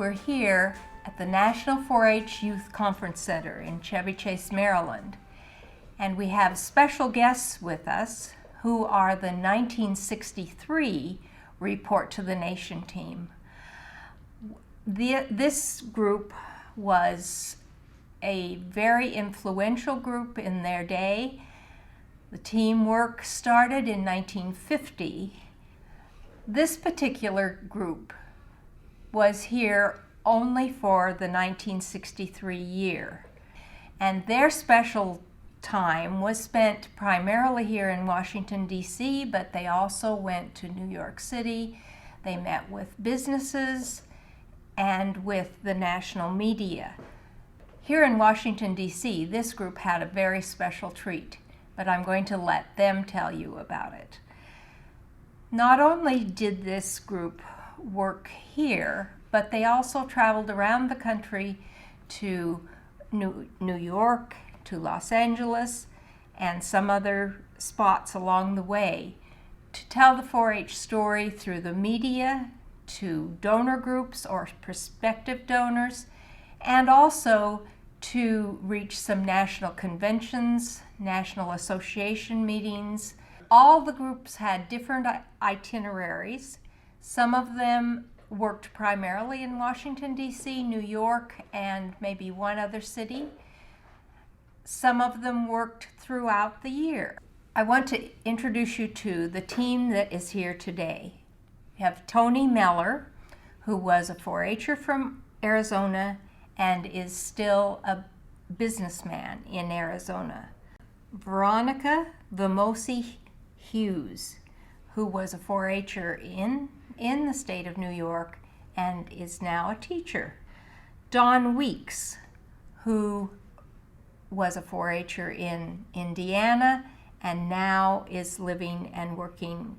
we're here at the National 4-H Youth Conference Center in Chevy Chase, Maryland. And we have special guests with us who are the 1963 Report to the Nation team. This group was a very influential group in their day. The teamwork started in 1950. This particular group was here only for the 1963 year, and their special time was spent primarily here in Washington, D.C., but they also went to New York City. They met with businesses and with the national media. Here in Washington, D.C., this group had a very special treat, but I'm going to let them tell you about it. Not only did this group work here, but they also traveled around the country to New York, to Los Angeles, and some other spots along the way to tell the 4-H story through the media, to donor groups or prospective donors, and also to reach some national conventions, national association meetings. All the groups had different itineraries. Some of them worked primarily in Washington, D.C., New York, and maybe one other city. Some of them worked throughout the year. I want to introduce you to the team that is here today. We have Tony Meller, who was a 4-H'er from Arizona and is still a businessman in Arizona. Veronica Vimosi Hughes, who was a 4-H'er in the state of New York and is now a teacher. Don Weeks, who was a 4-H'er in Indiana and now is living and working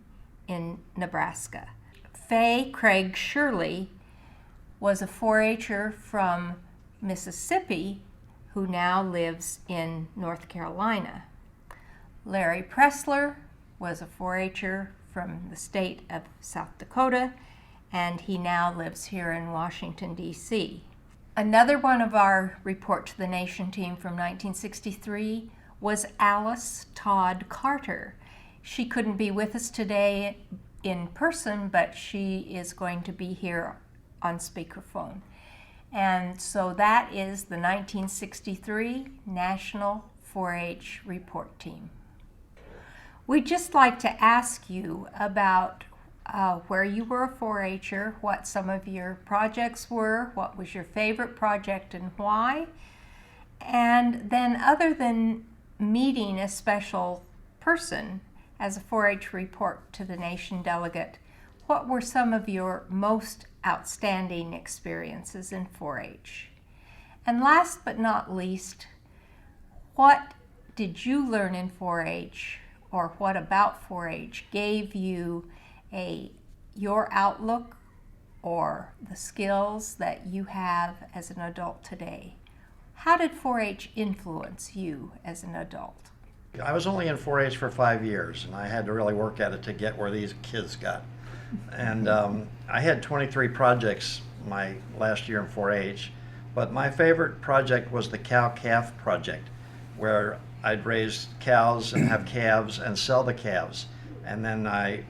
in Nebraska. Faye Craig Shirley was a 4-H'er from Mississippi who now lives in North Carolina. Larry Pressler was a 4-H'er from the state of South Dakota, and he now lives here in Washington, D.C. Another one of our Report to the Nation team from 1963 was Alice Todd Carter. She couldn't be with us today in person, but she is going to be here on speakerphone. And so that is the 1963 National 4-H Report Team. We'd just like to ask you about where you were a 4-H'er, what some of your projects were, what was your favorite project and why, and then other than meeting a special person as a 4-H Report to the Nation delegate, what were some of your most outstanding experiences in 4-H? And last but not least, what did you learn in 4-H, or what about 4-H gave you your outlook or the skills that you have as an adult today? How did 4-H influence you as an adult? I was only in 4-H for 5 years, and I had to really work at it to get where these kids got. And I had 23 projects my last year in 4-H, but my favorite project was the cow-calf project, where I'd raise cows and have calves and sell the calves. And then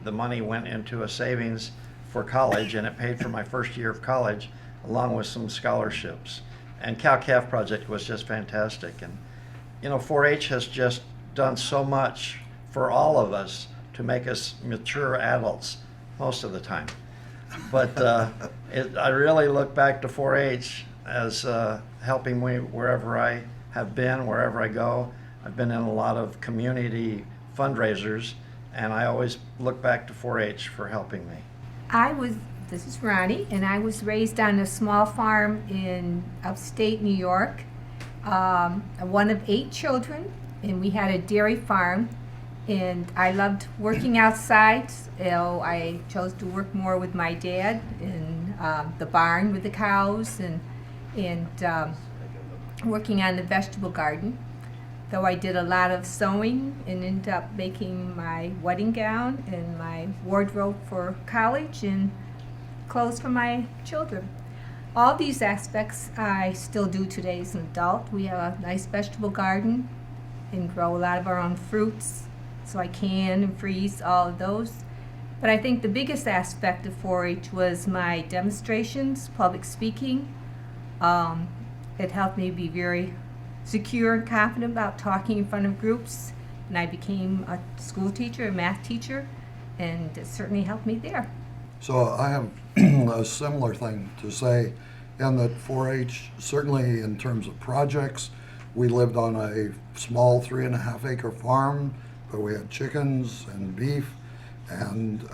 the money went into a savings for college, and it paid for my first year of college, along with some scholarships. And cow-calf project was just fantastic. And 4-H has just done so much for all of us to make us mature adults most of the time. But I really look back to 4-H as helping me wherever I have been, wherever I go. I've been in a lot of community fundraisers, and I always look back to 4-H for helping me. This is Ronnie, and I was raised on a small farm in upstate New York, one of 8 children, and we had a dairy farm, and I loved working outside. I chose to work more with my dad in the barn with the cows and working on the vegetable garden. Though I did a lot of sewing and ended up making my wedding gown and my wardrobe for college and clothes for my children. all these aspects I still do today as an adult. We have a nice vegetable garden and grow a lot of our own fruits, so I can and freeze all of those. But I think the biggest aspect of 4-H was my demonstrations, public speaking. It helped me be very secure and confident about talking in front of groups, and I became a school teacher, a math teacher, and it certainly helped me there. So I have a similar thing to say, in that 4-H, certainly in terms of projects, we lived on a small 3.5 acre farm, but we had chickens and beef and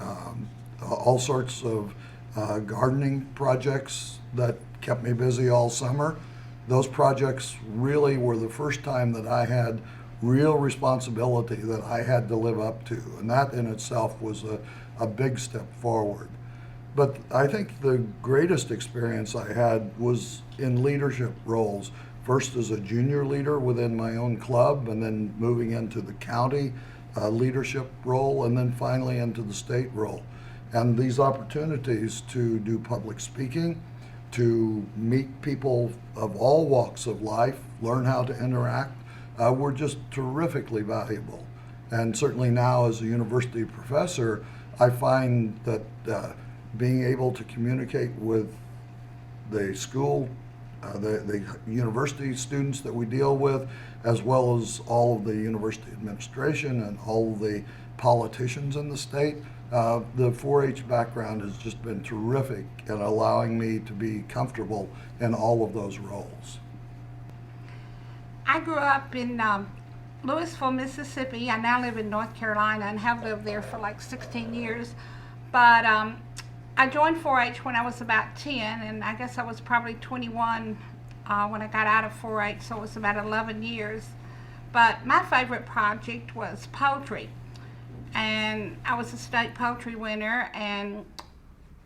all sorts of gardening projects that kept me busy all summer. Those projects really were the first time that I had real responsibility that I had to live up to, and that in itself was a big step forward. But I think the greatest experience I had was in leadership roles, first as a junior leader within my own club, and then moving into the county leadership role, and then finally into the state role. And these opportunities to do public speaking, to meet people of all walks of life, learn how to interact, were just terrifically valuable. And certainly now as a university professor, I find that being able to communicate with the school, the university students that we deal with, as well as all of the university administration and all of the politicians in the state, the 4-H background has just been terrific in allowing me to be comfortable in all of those roles. I grew up in Louisville, Mississippi. I now live in North Carolina and have lived there for like 16 years. But I joined 4-H when I was about 10, and I guess I was probably 21 when I got out of 4-H, so it was about 11 years. But my favorite project was poetry. And I was a state poetry winner, and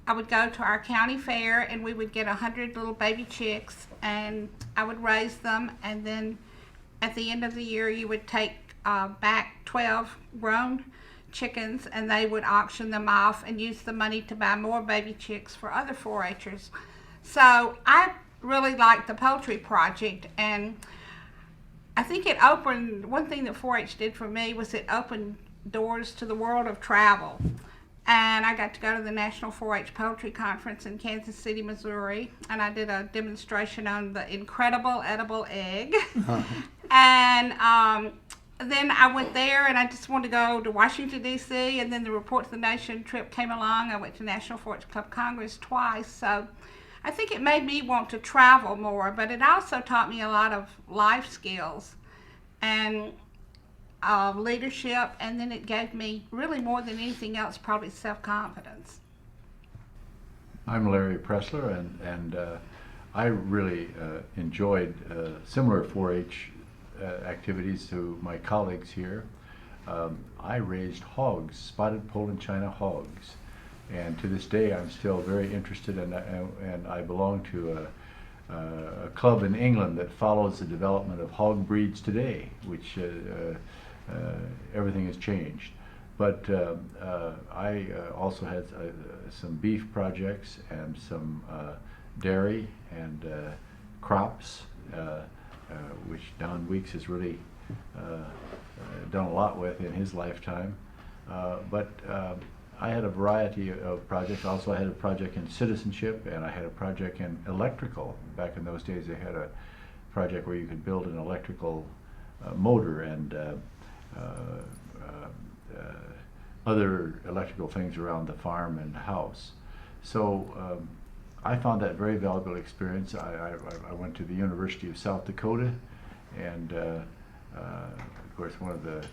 I would go to our county fair, and we would get 100 little baby chicks, and I would raise them, and then at the end of the year you would take back 12 grown chickens, and they would auction them off and use the money to buy more baby chicks for other 4-Hers. So I really liked the poetry project, and I think it opened, one thing that 4-H did for me was it opened doors to the world of travel. And I got to go to the National 4-H Poetry Conference in Kansas City, Missouri, and I did a demonstration on the incredible edible egg. And then I went there, and I just wanted to go to Washington, D.C., and then the Report to the Nation trip came along. I went to National 4-H Club Congress twice, so I think it made me want to travel more, but it also taught me a lot of life skills and leadership, and then it gave me, really more than anything else, probably self-confidence. I'm Larry Pressler, and I really enjoyed similar 4-H activities to my colleagues here. I raised hogs, spotted Poland China hogs, and to this day I'm still very interested, and I belong to a club in England that follows the development of hog breeds today, which everything has changed. But I also had some beef projects and some dairy and crops, which Don Weeks has really done a lot with in his lifetime. But I had a variety of projects. Also, I had a project in citizenship, and I had a project in electrical. Back in those days, they had a project where you could build an electrical motor and other electrical things around the farm and house. So I found that very valuable experience. I went to the University of South Dakota, and of course one of the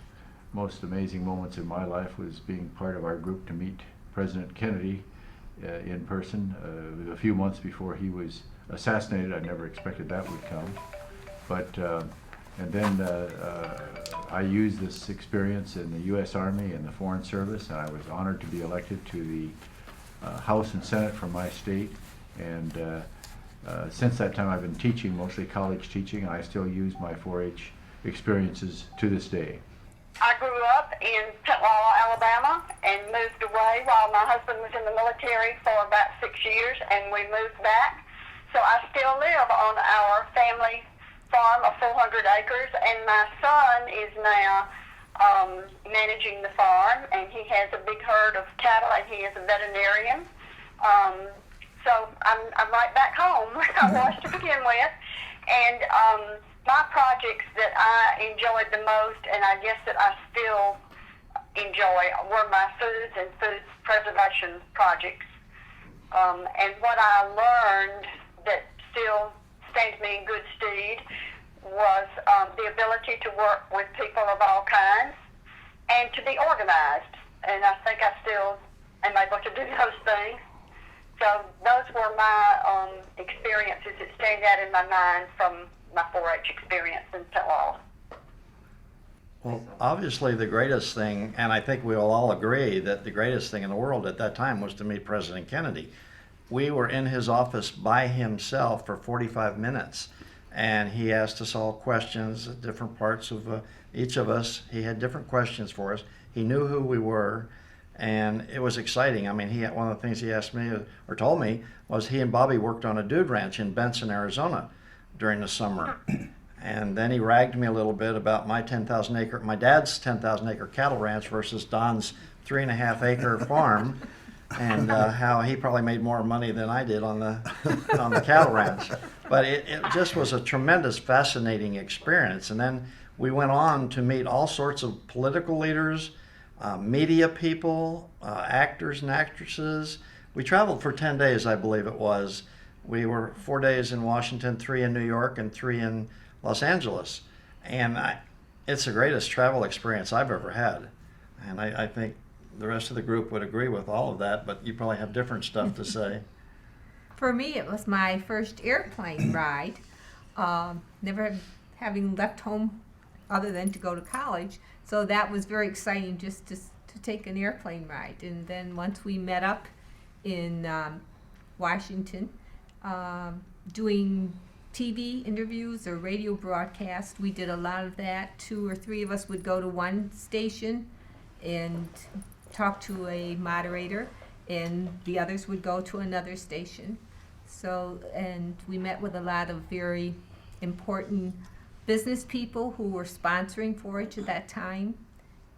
most amazing moments in my life was being part of our group to meet President Kennedy in person a few months before he was assassinated. I never expected that would come. But and then I used this experience in the U.S. Army and the Foreign Service, and I was honored to be elected to the House and Senate from my state. And since that time I've been teaching, mostly college teaching, and I still use my 4-H experiences to this day. I grew up in Petlala, Alabama, and moved away while my husband was in the military for about 6 years, and we moved back So I still live on our family farm of 400 acres, and my son is now managing the farm, and he has a big herd of cattle, and he is a veterinarian. So I'm right back home where I was to begin with. And my projects that I enjoyed the most, and I guess that I still enjoy, were my foods and food preservation projects. And what I learned that still stands me in good stead was the ability to work with people of all kinds and to be organized. And I think I still am able to do those things. So those were my experiences that stand out in my mind from my 4-H experience in Tulsa. Well, obviously the greatest thing, and I think we will all agree that the greatest thing in the world at that time was to meet President Kennedy. We were in his office by himself for 45 minutes, and he asked us all questions at different parts of each of us. He had different questions for us. He knew who we were, and it was exciting. I mean, one of the things he asked me or told me was he and Bobby worked on a dude ranch in Benson, Arizona during the summer. And then he ragged me a little bit about my dad's 10,000 acre cattle ranch versus Don's 3.5 acre farm, and how he probably made more money than I did on the cattle ranch. But it just was a tremendous, fascinating experience. And then we went on to meet all sorts of political leaders, media people, actors and actresses. We traveled for 10 days, I believe it was. We were 4 days in Washington, 3 in New York, and 3 in Los Angeles. And it's the greatest travel experience I've ever had. And I think the rest of the group would agree with all of that, but you probably have different stuff to say. For me, it was my first airplane ride. Never having left home other than to go to college. So that was very exciting just to take an airplane ride. And then once we met up in Washington, doing TV interviews or radio broadcasts, we did a lot of that. 2 or 3 of us would go to one station and talk to a moderator, and the others would go to another station. So, and we met with a lot of very important business people who were sponsoring 4-H at that time,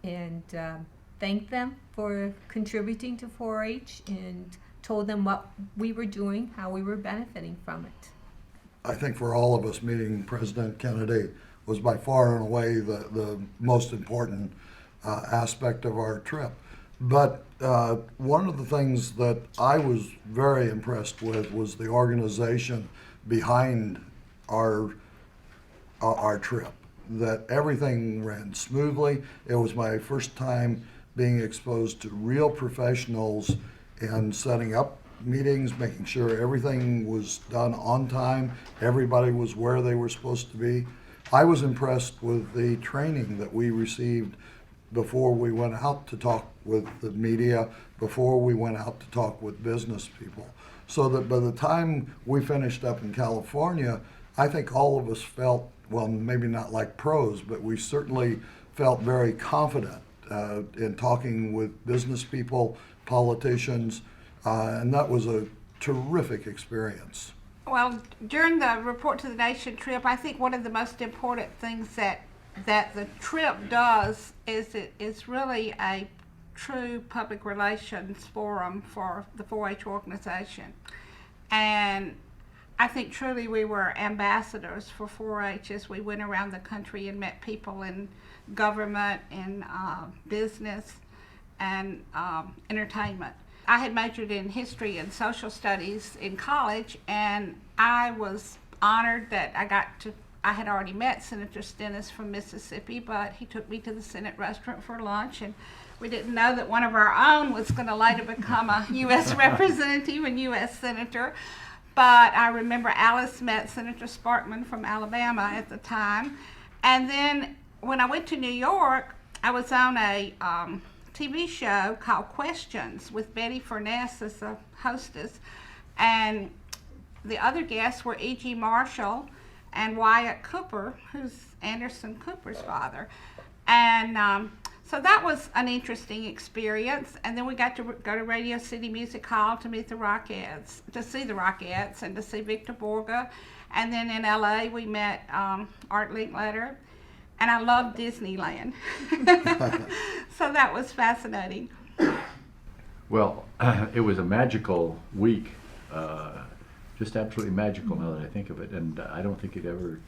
and thanked them for contributing to 4-H and told them what we were doing, how we were benefiting from it. I think for all of us, meeting President Kennedy was by far and away the most important aspect of our trip. But one of the things that I was very impressed with was the organization behind our trip, that everything ran smoothly. It was my first time being exposed to real professionals and setting up meetings, making sure everything was done on time, everybody was where they were supposed to be. I was impressed with the training that we received before we went out to talk with the media, before we went out to talk with business people. So that by the time we finished up in California, I think all of us felt, well, maybe not like pros, but we certainly felt very confident in talking with business people, politicians, and that was a terrific experience. Well, during the Report to the Nation trip, I think one of the most important things that the trip does is it's really a true public relations forum for the 4-H organization. And I think truly we were ambassadors for 4-H as we went around the country and met people in government, in business, and entertainment. I had majored in history and social studies in college, and I was honored that I had already met Senator Stennis from Mississippi, but he took me to the Senate restaurant for lunch, and we didn't know that one of our own was going to later become a U.S. representative and U.S. senator. But I remember Alice met Senator Sparkman from Alabama at the time. And then when I went to New York, I was on a TV show called Questions with Betty Furness as the hostess. And the other guests were E.G. Marshall and Wyatt Cooper, who's Anderson Cooper's father. And So that was an interesting experience. And then we got to go to Radio City Music Hall to meet the Rockettes, to see the Rockettes and to see Victor Borge. And then in LA we met Art Linkletter. And I loved Disneyland. So that was fascinating. Well, it was a magical week, just absolutely magical now that I think of it. And I don't think it ever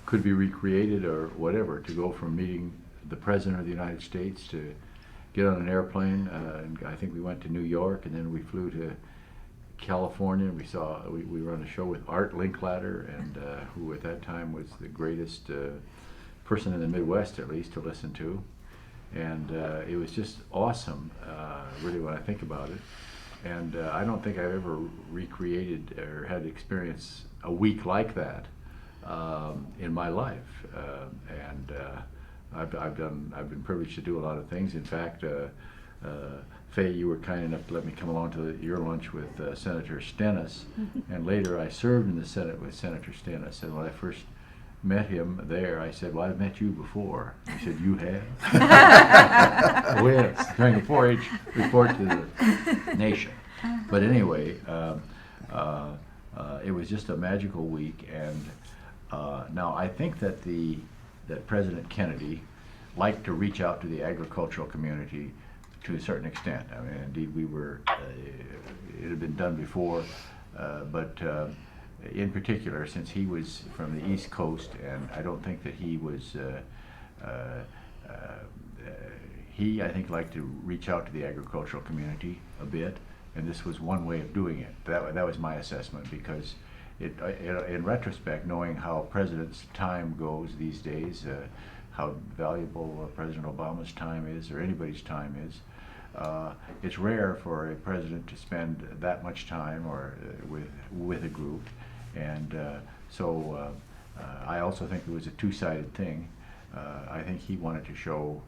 could be recreated or whatever, to go from meeting the President of the United States to get on an airplane. And I think we went to New York, and then we flew to California. And we were on a show with Art Linkletter, and who at that time was the greatest person in the Midwest, at least, to listen to. And it was just awesome, really, when I think about it. And I don't think I've ever recreated or had experience a week like that in my life. I've been privileged to do a lot of things. In fact, Faye, you were kind enough to let me come along to your lunch with Senator Stennis, and later I served in the Senate with Senator Stennis. And when I first met him there, I said, "Well, I've met you before." He said, "You have?" Oh, yes, during the 4-H report to the nation. But anyway, it was just a magical week. And now I think that that President Kennedy liked to reach out to the agricultural community to a certain extent. I mean, indeed, it had been done before, but in particular, since he was from the East Coast, and I don't think that he was, I think, liked to reach out to the agricultural community a bit, and this was one way of doing it. That was my assessment, because in retrospect, knowing how presidents' time goes these days, how valuable President Obama's time is, or anybody's time is, it's rare for a president to spend that much time with a group. And so I also think it was a two-sided thing. I think he wanted to show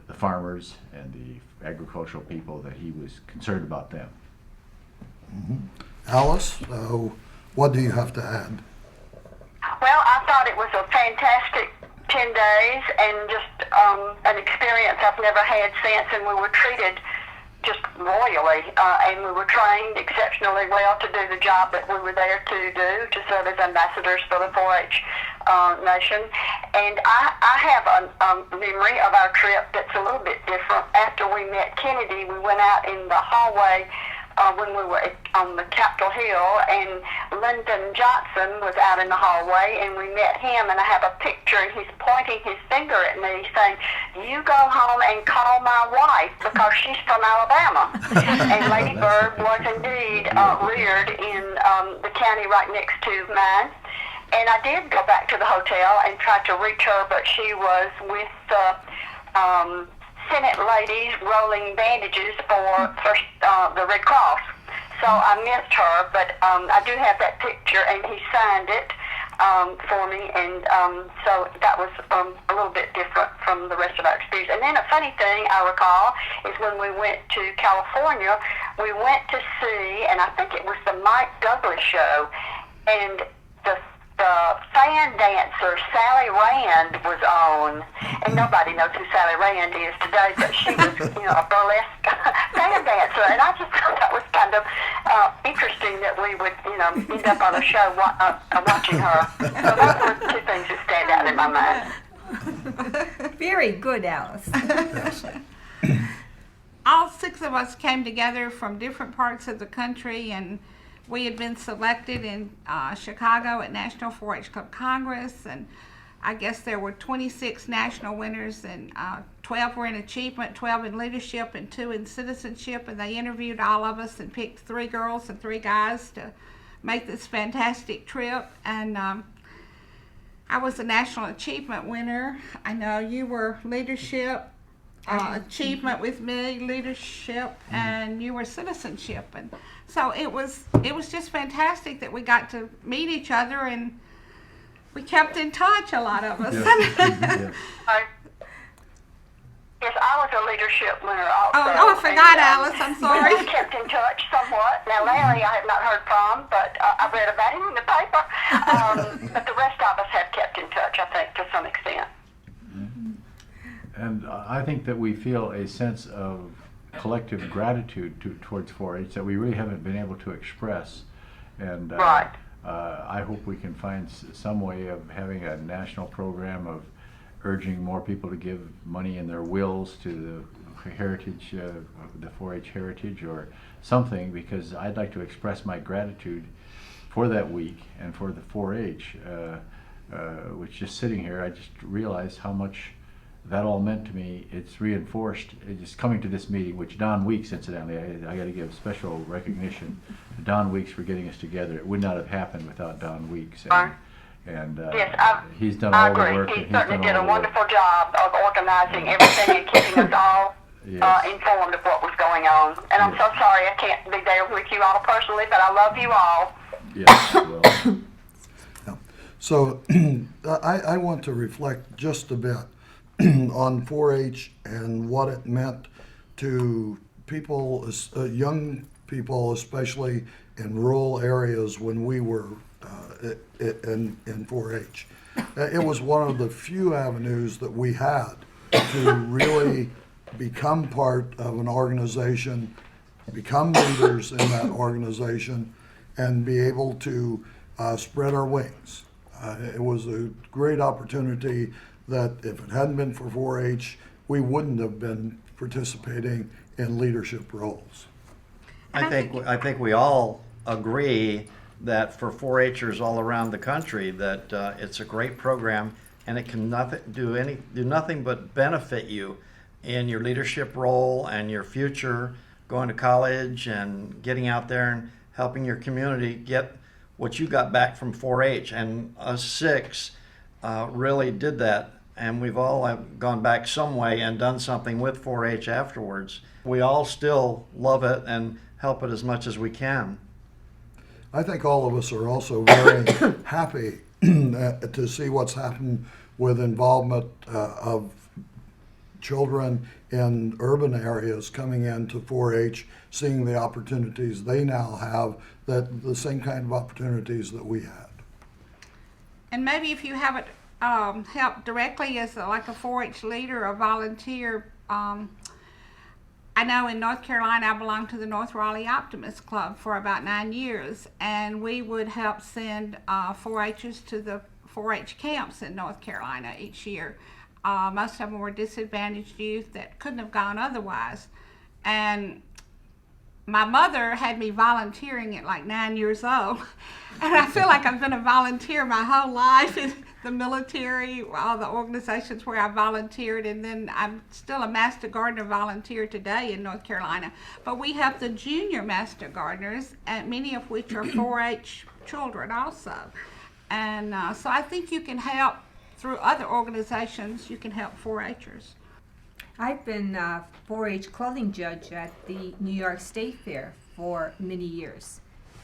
the farmers and the agricultural people that he was concerned about them. Mm-hmm. Alice, what do you have to add? Well, I thought it was a fantastic 10 days and just an experience I've never had since, and we were treated just royally, and we were trained exceptionally well to do the job that we were there to do, to serve as ambassadors for the 4-H nation. And I have a memory of our trip that's a little bit different. After we met Kennedy, we went out in the hallway when we were on the Capitol Hill, and Lyndon Johnson was out in the hallway, and we met him, and I have a picture, and he's pointing his finger at me saying, "You go home and call my wife, because she's from Alabama." And Lady Bird was indeed reared in the county right next to mine. And I did go back to the hotel and try to reach her, but she was with Senate ladies rolling bandages for the Red Cross. So I missed her, but I do have that picture, and he signed it for me, and so that was a little bit different from the rest of our experience. And then a funny thing I recall is when we went to California, we went to see, and I think it was the Mike Douglas show, and the fan dancer Sally Rand was on, and nobody knows who Sally Rand is today, but she was, a burlesque fan dancer, and I just thought that was kind of interesting that we would, end up on a show watching her. So those were two things that stand out in my mind. Very good, Alice. All 6 of us came together from different parts of the country, and we had been selected in Chicago at National 4-H Club Congress, and I guess there were 26 national winners, and 12 were in achievement, 12 in leadership, and 2 in citizenship, and they interviewed all of us and picked 3 girls and 3 guys to make this fantastic trip. And I was a national achievement winner. I know you were leadership, achievement with me, leadership, and you were citizenship. And so it was just fantastic that we got to meet each other, and we kept in touch, a lot of us. Yeah. Yes, I was a leadership winner also. Oh, I forgot, Alice. I'm sorry. We kept in touch somewhat. Now, Larry, I have not heard from, but I read about him in the paper. But the rest of us have kept in touch, I think, to some extent. And I think that we feel a sense of collective gratitude towards 4-H that we really haven't been able to express. And Right. I hope we can find some way of having a national program of urging more people to give money in their wills to the heritage, the 4-H heritage or something, because I'd like to express my gratitude for that week and for the 4-H, which just sitting here, I just realized how much that all meant to me. It's reinforced just coming to this meeting, which Don Weeks, incidentally, I got to give special recognition to Don Weeks for getting us together. It would not have happened without Don Weeks. And Yes, he's done I all the agree. work. He and he's certainly done did all a the work. wonderful job of organizing everything and keeping us all Yes. informed of what was going on. And I'm so sorry I can't be there with you all personally, but I love you all. Yes, well, Yeah. So I want to reflect just a bit on 4-H and what it meant to people, young people, especially in rural areas when we were in 4-H. It was one of the few avenues that we had to really become part of an organization, become leaders in that organization, and be able to spread our wings. It was a great opportunity that if it hadn't been for 4-H, we wouldn't have been participating in leadership roles. I think we all agree that for 4-Hers all around the country that it's a great program, and it can do nothing but benefit you in your leadership role and your future, going to college and getting out there and helping your community get what you got back from 4-H. And us 6 really did that, and we've all have gone back some way and done something with 4-H afterwards. We all still love it and help it as much as we can. I think all of us are also very happy to see what's happened with involvement of children in urban areas coming into 4-H, seeing the opportunities they now have, that the same kind of opportunities that we had. And maybe if you haven't helped directly as like a 4-H leader or volunteer, I know in North Carolina I belonged to the North Raleigh Optimist Club for about 9 years, and we would help send 4-Hers to the 4-H camps in North Carolina each year. Most of them were disadvantaged youth that couldn't have gone otherwise. And my mother had me volunteering at like 9 years old. And I feel like I've been a volunteer my whole life in the military, all the organizations where I volunteered, and then I'm still a Master Gardener volunteer today in North Carolina. But we have the junior Master Gardeners, and many of which are 4-H children also. And so I think you can help through other organizations. You can help 4-Hers. I've been 4-H clothing judge at the New York State Fair for many years.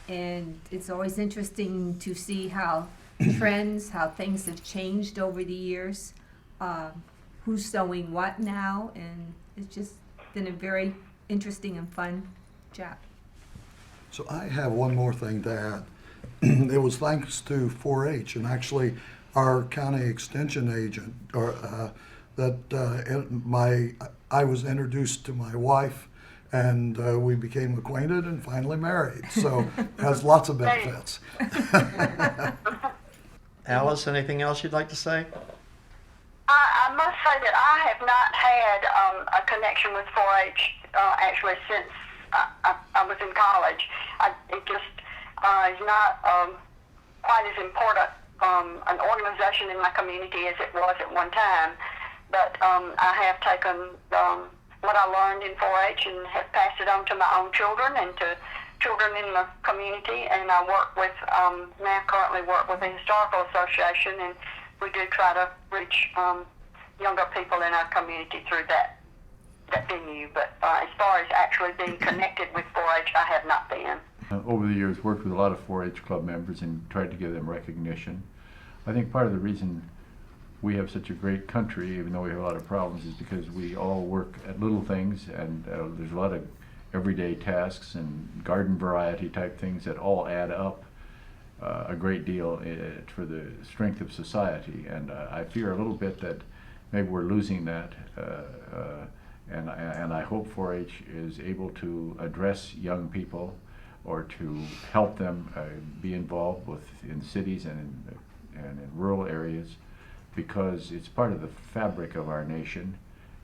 And it's always interesting to see how trends, how things have changed over the years, who's sewing what now, and it's just been a very interesting and fun job. So I have one more thing to add. It was thanks to 4-H and actually our county extension agent, I was introduced to my wife, and we became acquainted and finally married. So it has lots of benefits. Alice, anything else you'd like to say? I must say that I have not had a connection with 4-H actually since I was in college. It just is not quite as important an organization in my community as it was at one time. But I have taken what I learned in 4-H and have passed it on to my own children and to children in the community. And I work with, now currently work with the Historical Association, and we do try to reach younger people in our community through that venue. But as far as actually being connected with 4-H, I have not been. Over the years, worked with a lot of 4-H club members and tried to give them recognition. I think part of the reason we have such a great country, even though we have a lot of problems, is because we all work at little things, and there's a lot of everyday tasks and garden variety type things that all add up a great deal for the strength of society. And I fear a little bit that maybe we're losing that. And I hope 4-H is able to address young people or to help them be involved in cities and in rural areas, because it's part of the fabric of our nation,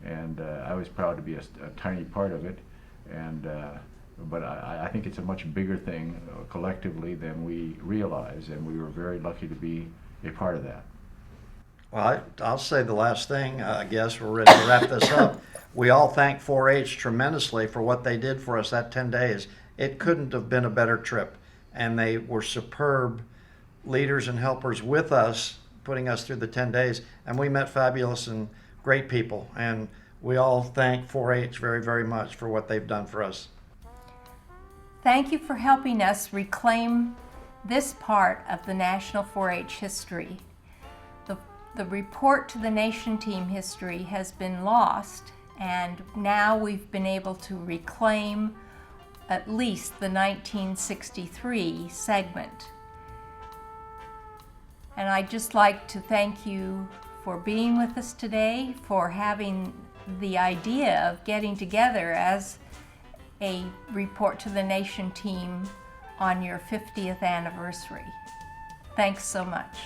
and I was proud to be a tiny part of it. But I think it's a much bigger thing collectively than we realize, and we were very lucky to be a part of that. Well, I'll say the last thing. I guess we're ready to wrap this up. We all thank 4-H tremendously for what they did for us that 10 days. It couldn't have been a better trip, and they were superb leaders and helpers with us, putting us through the 10 days, and we met fabulous and great people, and we all thank 4-H very, very much for what they've done for us. Thank you for helping us reclaim this part of the National 4-H history. The Report to the Nation team history has been lost, and now we've been able to reclaim at least the 1963 segment. And I'd just like to thank you for being with us today, for having the idea of getting together as a Report to the Nation team on your 50th anniversary. Thanks so much.